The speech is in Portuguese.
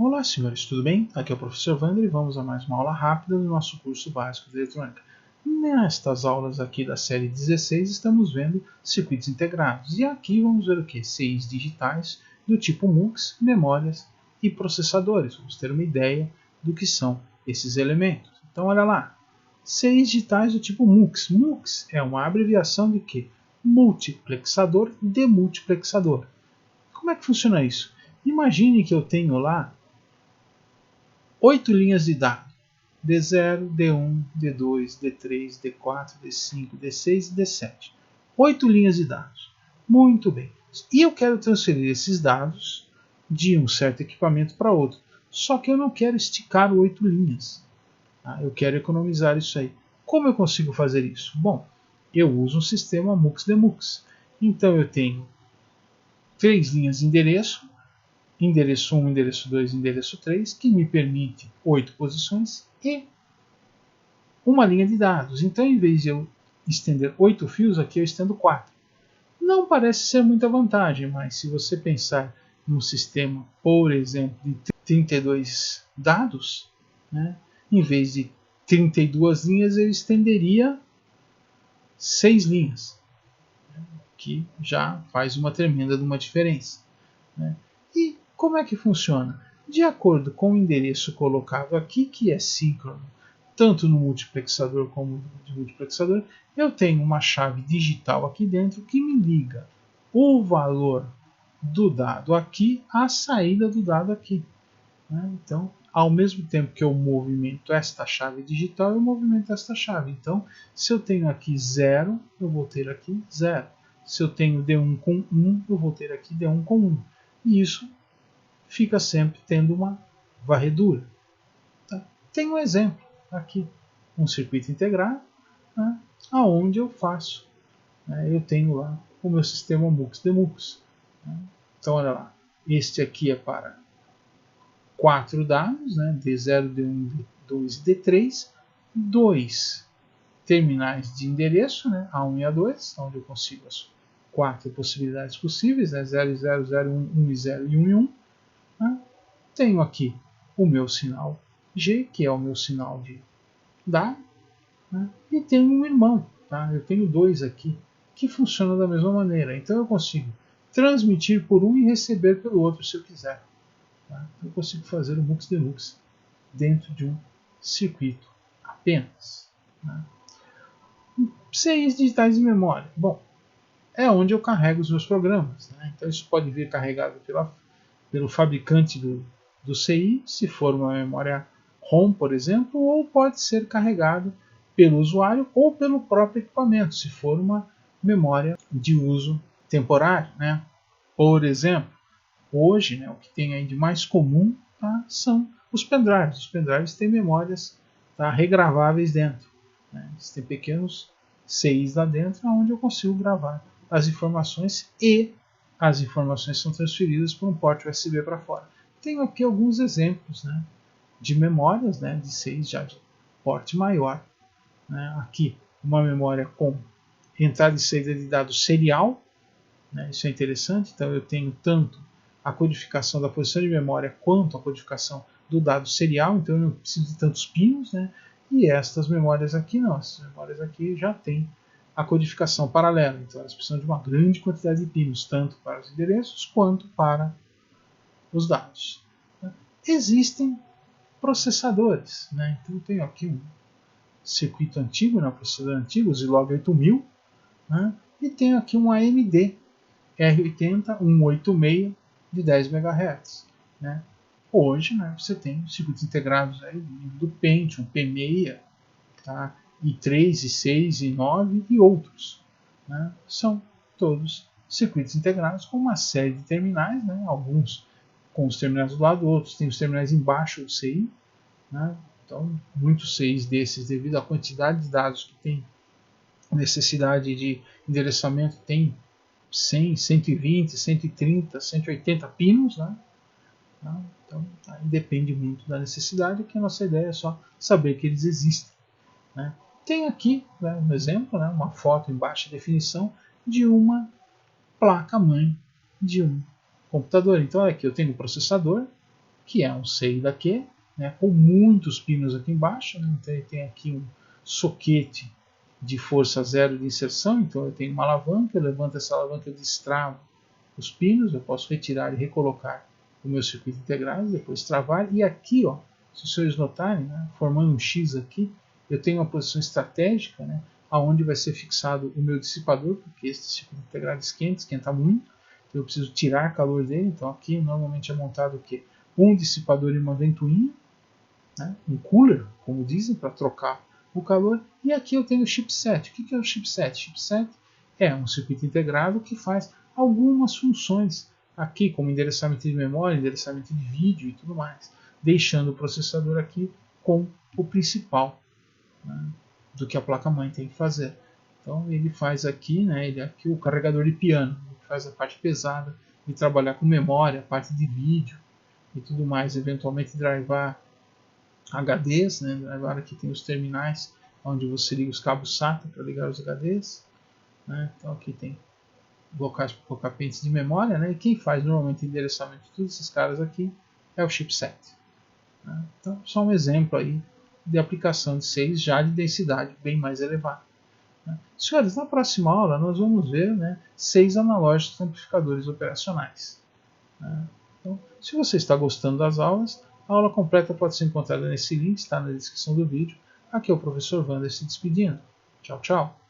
Olá, senhores, tudo bem? Aqui é o professor Wander e vamos a mais uma aula rápida do nosso curso básico de eletrônica. Nestas aulas aqui da série 16 estamos vendo circuitos integrados e aqui vamos ver o que? CIs digitais do tipo MUX, memórias e processadores. Vamos ter uma ideia do que são esses elementos. Então olha lá, CIs digitais do tipo MUX. MUX é uma abreviação de quê? Multiplexador de multiplexador. Como é que funciona isso? Imagine que eu tenho lá 8 linhas de dado: D0, D1, D2, D3, D4, D5, D6 e D7. 8 linhas de dados. Muito bem. E eu quero transferir esses dados de um certo equipamento para outro. Só que eu não quero esticar 8 linhas. Tá? Eu quero economizar isso aí. Como eu consigo fazer isso? Bom, eu uso um sistema MUX-DEMUX. Então eu tenho 3 linhas de endereço, endereço 1, endereço 2, endereço 3, que me permite 8 posições e uma linha de dados. Então, em vez de eu estender 8 fios, aqui eu estendo 4. Não parece ser muita vantagem, mas se você pensar num sistema, por exemplo, de 32 dados, né, em vez de 32 linhas, eu estenderia 6 linhas, que já faz uma tremenda de uma diferença. Né? E como é que funciona? De acordo com o endereço colocado aqui, que é síncrono, tanto no multiplexador como no multiplexador, eu tenho uma chave digital aqui dentro que me liga o valor do dado aqui à saída do dado aqui. Né? Então, ao mesmo tempo que eu movimento esta chave digital, eu movimento esta chave. Então, se eu tenho aqui 0, eu vou ter aqui 0. Se eu tenho D1 com 1, eu vou ter aqui D1 com 1. E isso fica sempre tendo uma varredura. Tá? Tem um exemplo aqui, um circuito integrado, né, onde eu faço, né, eu tenho lá o meu sistema MUX-DEMUX. Né? Então olha lá, este aqui é para 4 dados, né, D0, D1, D2 e D3, 2 terminais de endereço, né, A1 e A2, onde eu consigo as 4 possibilidades possíveis, né, 0, 0, 0, 1, 1 e 0 e 1 e 1. Né? Tenho aqui o meu sinal G, que é o meu sinal de dado, né? E tenho um irmão. Tá? Eu tenho 2 aqui que funcionam da mesma maneira. Então eu consigo transmitir por um e receber pelo outro se eu quiser. Tá? Eu consigo fazer o MUX-DEMUX dentro de um circuito apenas. Né? CIs digitais de memória. Bom, é onde eu carrego os meus programas. Né? Então isso pode vir carregado pelo fabricante do CI, se for uma memória ROM, por exemplo, ou pode ser carregado pelo usuário ou pelo próprio equipamento, se for uma memória de uso temporário. Né? Por exemplo, hoje, né, o que tem aí de mais comum, tá, são os pendrives. Os pendrives têm memórias, tá, regraváveis dentro. Né? Eles têm pequenos CIs lá dentro, onde eu consigo gravar as informações e as informações são transferidas por um porte USB para fora. Tenho aqui alguns exemplos, né, de memórias, né, de CIs já de porte maior. Né? Aqui uma memória com entrada e saída de dados serial. Né? Isso é interessante. Então eu tenho tanto a codificação da posição de memória quanto a codificação do dado serial. Então eu não preciso de tantos pinos. Né? E estas memórias aqui não. Essas memórias aqui já têm a codificação paralela. Então elas precisam de uma grande quantidade de pinos, tanto para os endereços quanto para os dados. Existem processadores. Né? Então eu tenho aqui um circuito antigo, um processador antigo, o Zilog 8000, né? E tenho aqui um AMD R80 186 de 10 MHz. Né? Hoje, né, você tem circuitos integrados aí, do Pentium, P6, tá? i3, i6, i9 e outros. Né? São todos circuitos integrados com uma série de terminais, né? Alguns com os terminais do lado, outros têm os terminais embaixo do CI. Né? Então, muitos CIs desses, devido à quantidade de dados que tem necessidade de endereçamento, tem 100, 120, 130, 180 pinos. Né? Então, aí depende muito da necessidade, que a nossa ideia é só saber que eles existem. Né? Tem aqui, né, um exemplo, né, uma foto em baixa definição de uma placa-mãe de um computador. Então aqui eu tenho um processador, que é um CI/Q, né, com muitos pinos aqui embaixo, né, então ele tem aqui um soquete de força zero de inserção, então eu tenho uma alavanca, eu levanto essa alavanca, eu destravo os pinos, eu posso retirar e recolocar o meu circuito integrado, depois travar, e aqui, ó, se os senhores notarem, né, formando um X aqui, eu tenho uma posição estratégica, né, aonde vai ser fixado o meu dissipador, porque esse circuito integrado esquenta muito, então eu preciso tirar calor dele, então aqui normalmente é montado o quê? Um dissipador e uma ventoinha, né, um cooler, como dizem, para trocar o calor, e aqui eu tenho o chipset. O que é o chipset? O chipset é um circuito integrado que faz algumas funções aqui, como endereçamento de memória, endereçamento de vídeo e tudo mais, deixando o processador aqui com o principal, né, do que a placa-mãe tem que fazer. Então ele faz aqui, né, ele é aqui o carregador de piano, ele faz a parte pesada de trabalhar com memória, a parte de vídeo e tudo mais, eventualmente drivar HDs, né? Agora aqui tem os terminais onde você liga os cabos SATA para ligar os HDs, né? Então aqui tem locais para colocar pentes de memória, né? E quem faz normalmente o endereçamento de todos esses caras aqui é o chipset, né? Então só um exemplo aí de aplicação de 6 já de densidade bem mais elevada, né? Senhores, na próxima aula nós vamos ver, né, 6 analógicos amplificadores operacionais, né? Então, se você está gostando das aulas, a aula completa pode ser encontrada nesse link, está na descrição do vídeo. Aqui é o professor Wander se despedindo. Tchau, tchau.